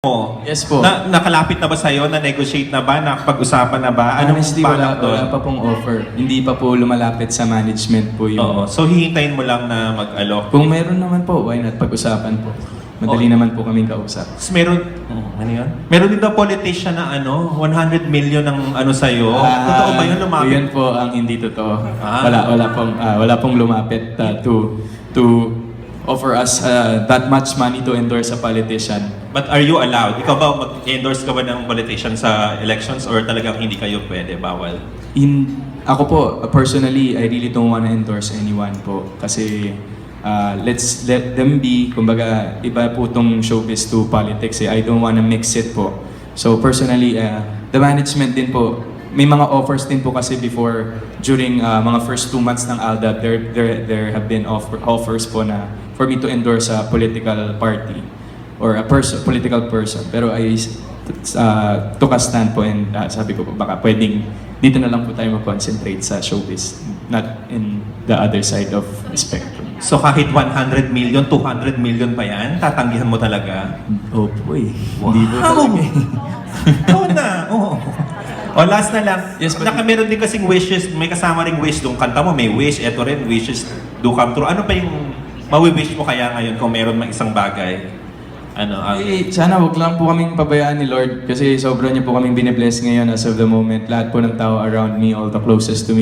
mo, Yes po. nakalapit na ba sa'yo, na-negotiate na ba, nakapag-usapan na ba? Anong Honestly, balak doon? wala pa pong offer. Hindi pa po lumalapit sa management po Oo. yung... So, hihintayin mo lang na mag-alok. Kung meron naman po, why not pag-usapan po? Madali naman po kaming kausap. Tapos meron, ano yun? Meron din daw politician na 100 million ng sa'yo. Totoo ba yun, lumapit? Yun po ang hindi totoo. Ah. Wala pong lumapit to offer us that much money to endorse a politician. But are you allowed? Ikaw ba, mag-endorse ka ba ng politician sa elections or talagang hindi kayo pwede, bawal? Ako po, personally, I really don't wanna endorse anyone po. Kasi let's let them be. Kumbaga, iba po tong showbiz to politics. I don't wanna mix it po. So personally, the management din po, may mga offers din po kasi before, during mga first 2 months ng ALDAP, there have been offers po na for me to endorse a political party or a political person. Pero I took a stand po and sabi ko po, baka pwedeng dito na lang po tayo mag-concentrate sa showbiz, not in the other side of the spectrum. So kahit 100 million, 200 million pa yan, tatanggihan mo talaga? Opo eh. Wow! Hindi po talaga eh. Oo na, oo. O last na lang, Yes, but- meron din kasing wishes, may kasama ring wish doon. Kanta mo, may wish, eto rin, wishes do come true. Ano pa yung mawi-wish mo kaya ngayon kung meron mang isang bagay? Sana wag lang po kaming pabayaan ni Lord kasi sobra niya po kaming binibless ngayon as of the moment. Lahat po ng tao around me, all the closest to me,